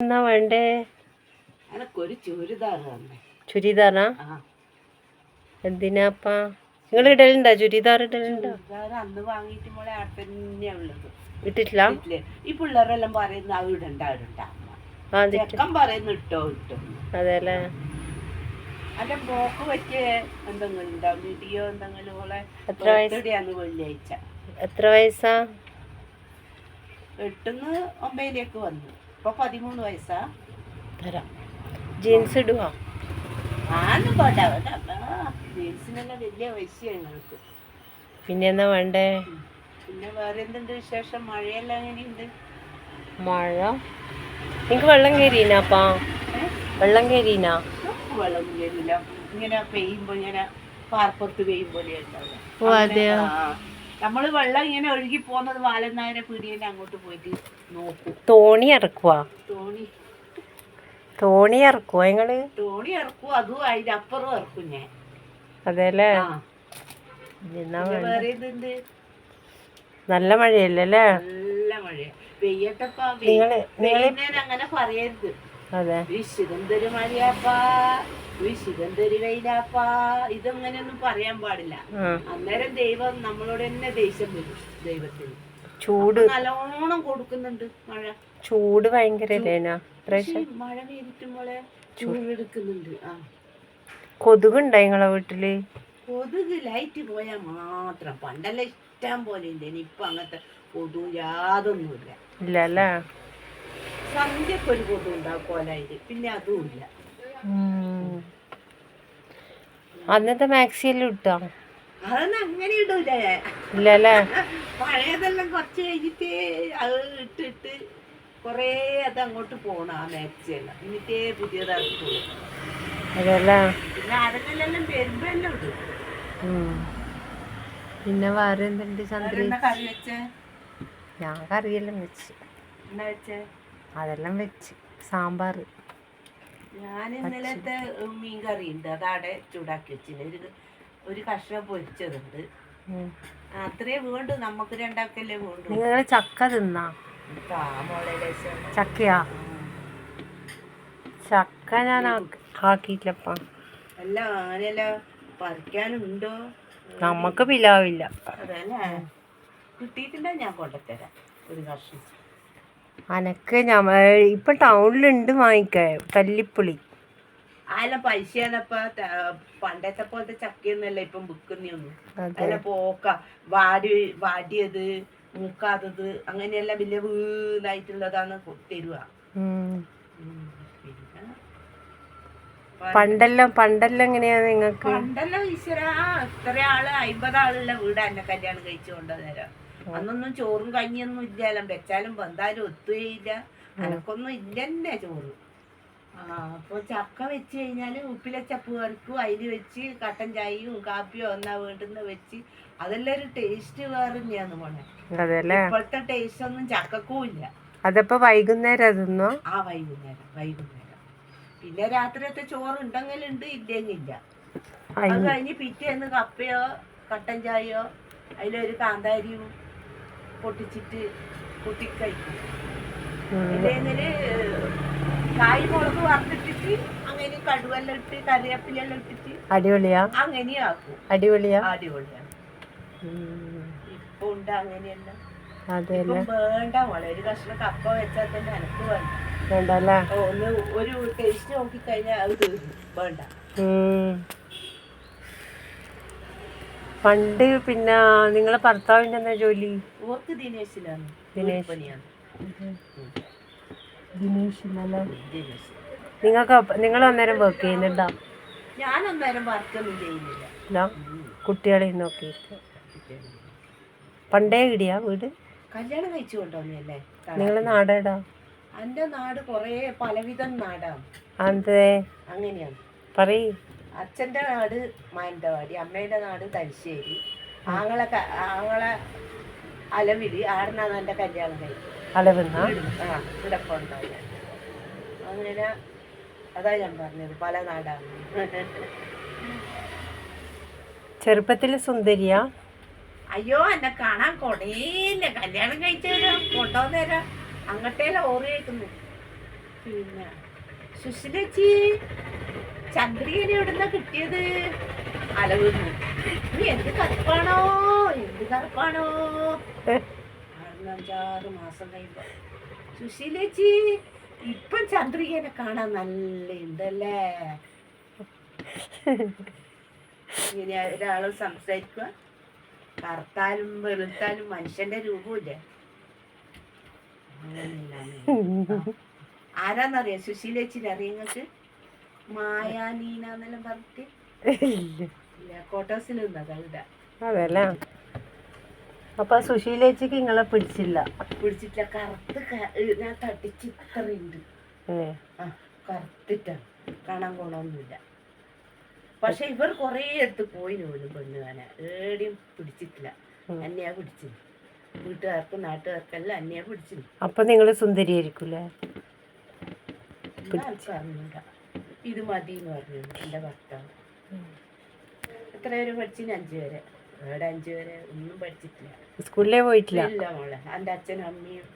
എന്നാ വേണ്ടേ? എനക്കൊരു ചുരിദാർ ചുരിദാറാ? എന്തിനാപ്പാ നിങ്ങൾ ഇടലുണ്ടോ? ചുരിദാർ ഇടലുണ്ടോ? അന്ന് വാങ്ങിയിട്ട് മോളെ അവിടെ തന്നെയാ ഉള്ളത്. ഇട്ടിട്ടില്ല. ഈ പിള്ളേരെല്ലാം പറയുന്ന അത് ഇടണ്ട ചെക്കൻ പറയുന്നു ഇട്ടോ ഇട്ടോ. അതെല്ലേ. അല്ല മോക്ക് പറ്റിയ എന്തെങ്കിലും ഉണ്ടാവും വീഡിയോ എന്തെങ്കിലും പോലെ. വെള്ളിയാഴ്ച. എത്ര വയസ്സാ? 8-ന്ന് 9-ലേക്ക് വന്നു. ഇപ്പൊ 13 വയസ്സാ. തരാം. ജീൻസ് ഇടുവാ? ആന്ന് പോട്ടെ, ജീൻസിനെല്ലാം വലിയ പൈസ ഞങ്ങൾക്ക്. പിന്നെ എന്നാ വേണ്ടേ? പിന്നെ വേറെ എന്തുണ്ട് വിശേഷം? മഴയെല്ലാം എങ്ങനെയുണ്ട്? മഴ നിങ്ങക്ക് വെള്ളം കയറിനാപ്പാ? വെള്ളം കയറിനാ? വെള്ളം കയറിയില്ല. ഇങ്ങനെ പെയ്യുമ്പോ ഇങ്ങനെ പാർപ്പുറത്ത് പെയ്യുമ്പോലെ ഓ അതെയോ? നമ്മള് വെള്ളം ഇങ്ങനെ ഒഴുകി പോകുന്നത് വാലന്നായരെ പീടിയേന്റെ അങ്ങോട്ട് പോയിട്ട് നോക്കും. തോണി ഇറക്കുവാ? തോണി ഇറക്കുവാ നിങ്ങള്? തോണി ഇറക്കും, അതും അതിന്റെ അപ്പുറം ഇറക്കും ഞാൻ. അതെല്ലേ. വേറെ ഇതുണ്ട്. നല്ല മഴയല്ലേ? നല്ല മഴ പെയ്യട്ടപ്പാ. അങ്ങനെ പറയരുത്. അതെ. വിശുദ്ധന്തൊരു മഴയാപ്പാ, വിശുദ്ധന്തൊരു വെയിലാപ്പാ, ഇതങ്ങനെയൊന്നും പറയാൻ പാടില്ല. അന്നേരം ദൈവം നമ്മളോട് തന്നെ ദേഷ്യം വരും. ദൈവത്തിന് ചൂട് നല്ലോണം കൊടുക്കുന്നുണ്ട് മഴ. ചൂട് ഭയങ്കര മഴ പെയ്തിട്ട് മോളെ ചൂട് എടുക്കുന്നുണ്ട്. കൊതുകുണ്ടോ നിങ്ങളെ വീട്ടില്? കൊതുക് ലൈറ്റ് പോയാൽ മാത്രം. പണ്ടെല്ലാം ഇഷ്ടം പോലെ ഉണ്ട്. ഇപ്പൊ അങ്ങനത്തെ കൊതുക് യാതൊന്നുമില്ല. ഇല്ലല്ലേ. സന്ധ്യക്ക് ഒരു കൊതുക് ഉണ്ടാവും കോലായിട്ട്, പിന്നെ അതും ഇല്ല. അന്നത്തെ മാക്സിയെല്ലാം ഇട്ടോ? അതൊന്നും അങ്ങനെ ഇടൂലേ. ഇല്ലല്ലേ. പഴയതെല്ലാം കുറച്ച് കഴിഞ്ഞിട്ട് അത് ഇട്ടിട്ട് കൊറേ അത് അങ്ങോട്ട് പോണം. ആ മാക്സിയെല്ലാം എന്നിട്ടേ പുതിയതായിട്ടുള്ളൂ. അതല്ലേ. പിന്നെ ആരെല്ലാം വരുമ്പോ എല്ലാം ഇടും. പിന്നെ വേറെ എന്തുണ്ട്? കറി വെച്ചേ? ഞാൻ കറിയെല്ലാം വെച്ച്. എന്നാ വെച്ചേ? അതെല്ലാം വെച്ച്. സാമ്പാർ. ഞാൻ ഇന്നലത്തെ മീൻ കറി ഉണ്ട്, അതവിടെ ചൂടാക്കി വെച്ചില്ല. ഒരു കഷ്ണം പൊരിച്ചതുണ്ട്. അത്രേ വേണ്ടു, നമുക്ക് രണ്ടാക്കല്ലേ വേണ്ടു. നിങ്ങൾ ചക്ക തിന്നാ? ചക്കയാ? ചക്ക ഞാൻ ആക്കിയില്ലപ്പാ. അല്ല അങ്ങനെയല്ല, പറിക്കാനുണ്ടോ? നമ്മക്ക് പിലാവില്ല. അതല്ലേ. കിട്ടിയിട്ടുണ്ടോ? ഞാൻ കൊണ്ടുതരാം ഒരു കഷ്ണം. അനക്ക് ഇപ്പൊ ടൗണിലുണ്ട് വാങ്ങിക്കാൻ തല്ലിപ്പുളി. അതെല്ലാം പൈസയാണപ്പ. പണ്ടത്തെ പോലത്തെ ചക്കയൊന്നുമല്ല ഇപ്പം വിൽക്കുന്നൊന്നും. അതെല്ലാം പോക്ക വാടിയത് മൂക്കാത്തത് അങ്ങനെയെല്ലാം വലിയ വീടായിട്ടുള്ളതാണ് തരുക. പണ്ടെല്ലാം എങ്ങനെയാ നിങ്ങക്ക്? പണ്ടെല്ലാം ഈശ്വര ഇത്ര ആള് 50 ആളുള്ള വീടാ എന്നെ കല്യാണം കഴിച്ചു കൊണ്ടുവന്നേരം. അന്നൊന്നും ചോറും കഞ്ഞിയൊന്നും ഇല്ലല്ലോ. വെച്ചാലും വന്നാലും ഒത്തുകയില്ല. അനക്കൊന്നും ഇല്ലെന്നെ ചോറ്. അപ്പൊ ചക്ക വെച്ച് കഴിഞ്ഞാല് ഉപ്പിലെ ചപ്പ് കറിക്കും അതില് വെച്ച് കട്ടൻ ചായയും കാപ്പിയോ എന്നാ വീട്ടിൽ വെച്ച് അതെല്ലാം ഒരു ടേസ്റ്റ് വേറെ തന്നെയാന്ന് പോണെ. ഇപ്പോഴത്തെ ടേസ്റ്റ് ഒന്നും ചക്കക്കും ഇല്ല. അതപ്പോ വൈകുന്നേരം തിന്നോ? വൈകുന്നേരം. പിന്നെ രാത്രിയത്തെ ചോറ് ഉണ്ടെങ്കിലുണ്ട്, ഇല്ലെങ്കില്ല. അത് കഴിഞ്ഞ് പിറ്റേന്ന് കപ്പയോ കട്ടൻ ചായയോ അതിലൊരു കാന്താരിയും പൊട്ടിച്ചിട്ട് പൊട്ടിക്കഴിക്കും. ഇല്ലെങ്കില് കായ് മുളക് വറുത്തിട്ടിട്ട് അങ്ങനെ കടുവെല്ലാം ഇട്ട് കറിവേപ്പിലെല്ലാം ഇട്ടിട്ട് അടിപൊളിയാ. അങ്ങനെയും ആക്കും. അടിപൊളിയാണ്. ഇപ്പൊ ഉണ്ട് അങ്ങനെയല്ല. വേണ്ട മോളെ, ഒരു കഷ്ണം കപ്പ വെച്ചാൽ തന്നെ എനക്ക് വേണ്ട. ഒന്ന് ഒരു ടേസ്റ്റ് നോക്കി കഴിഞ്ഞാൽ അത് തീർന്നു. വേണ്ട. പണ്ട് പിന്നെ നിങ്ങളെ ഭർത്താവിന്റെ എന്താ ജോലി? ഓർക്ക് ദിനേശിലാണ്. നിങ്ങൾ അന്നേരം വർക്ക് ചെയ്യുന്നുണ്ടോ? ഞാനന്നേരം വർക്കൊന്നും ചെയ്യുന്നില്ല. കുട്ടികളെ നോക്കി. പണ്ടേ ഇടിയാ വീട്? കല്യാണം കഴിച്ചു കൊണ്ടുവന്നല്ലേ. നിങ്ങളെ നാടേടാ? എന്റെ നാട് കൊറേ പലവിധം നാടാണ്. അങ്ങനെയാണ് പറയ്. അച്ഛന്റെ നാട് മാനന്തവാടി, അമ്മയുടെ നാട് തലശ്ശേരി, ആങ്ങളെ അലവില്. ആടുന്നാണ് എന്റെ കല്യാണം കഴിച്ചത്. ഇടപ്പുണ്ടാവില്ല. അങ്ങനെ അതാ ഞാൻ പറഞ്ഞത്, പല നാടാണ്. ചെറുപ്പത്തില് സുന്ദരിയാ? അയ്യോ, എന്നെ കാണാൻ കൊടേയില്ല. കല്യാണം കഴിച്ചേരാ കൊണ്ടുവന്നേരാ അങ്ങട്ടേല ഓറിയേക്കുന്നു. പിന്നെ സുശീലേച്ചി ചന്ദ്രികനെ എവിടുന്ന കിട്ടിയത്? അലവുന്നു. നീ എന്ത് കറുപ്പാണോ, എന്ത് കറുപ്പാണോ. 5-6 മാസം കഴിയുമ്പോ സുശീലേച്ചി ഇപ്പം ചന്ദ്രികനെ കാണാൻ നല്ല ഉണ്ടല്ലേ. ഇങ്ങനെ ഒരാള് സംസാരിക്കുക, കറുത്താലും വെളുത്താലും മനുഷ്യന്റെ രൂപമില്ലേ. ആരാന്നറിയാം സുശീലേച്ചിനെ? അറിയാം നിങ്ങൾക്ക്? മായാനീനെല്ലാം പറഞ്ഞിട്ട് ഇല്ല, കോട്ടോസിൽ നിന്നതാ. അതല്ലേ. അപ്പൊ സുശീലേച്ചിക്ക് നിങ്ങളെ പിടിച്ചില്ല? പിടിച്ചിട്ടില്ല. കറുത്ത് ഞാൻ തട്ടിച്ച് ഇത്രയുണ്ട്. ആ കറുത്തിട്ടാണ്, കാണാൻ കൊള്ളൊന്നുമില്ല. പക്ഷെ ഇവർ കൊറേ അടുത്ത് പോയി പോലും പെണ്ണ് കാണാൻ, ഏടിയും പിടിച്ചിട്ടില്ല. അന്നെയാ പിടിച്ചു, വീട്ടുകാർക്കും നാട്ടുകാർക്കെല്ലാം അന്നെയാ പിടിച്ചു. അപ്പൊ നിങ്ങള് സുന്ദരിയായിരിക്കൂലേ? അറിഞ്ഞൂടാ. ഇത് മതി എന്ന് പറഞ്ഞു എൻ്റെ ഭർത്താവ്. എത്ര വരെ പഠിച്ചിന്? 5 വരെ. ഇവിടെ 5 വരെ ഒന്നും പഠിച്ചിട്ടില്ല. സ്കൂളിലേ പോയിട്ടില്ല? ഇല്ല മോളെ. എൻ്റെ അച്ഛനും അമ്മയും,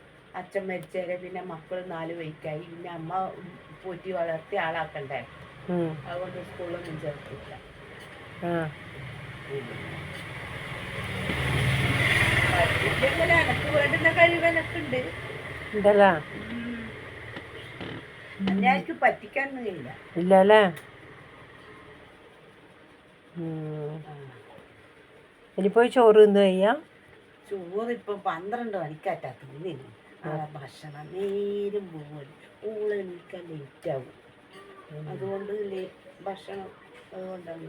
അച്ഛൻ മരിച്ചവരെ പിന്നെ മക്കൾ 4 വയസ്സായി. പിന്നെ അമ്മ പോറ്റി വളർത്തി ആളാക്കണ്ടേ, അതുകൊണ്ട് സ്കൂളൊന്നും ചേർത്തില്ല. പഠിപ്പിച്ചെങ്കിൽ എനക്ക് വേണ്ടുന്ന കഴിവെനക്ക് ഉണ്ട്. അന്യാർക്ക് പറ്റിക്കാനൊന്നും ഇല്ല. ഇല്ലല്ലേ. ഇനിയിപ്പോ ചോറ് തിന്നു കഴിയാ? ചോറ് ഇപ്പൊ 12 മണിക്കാറ്റാ തിന്നില്ല. നാളെ ഭക്ഷണം നേരം പോലും ഊള് എണീക്കാൻ ലേറ്റ് ആവും. അതുകൊണ്ട് ഭക്ഷണം അതുകൊണ്ടാണ്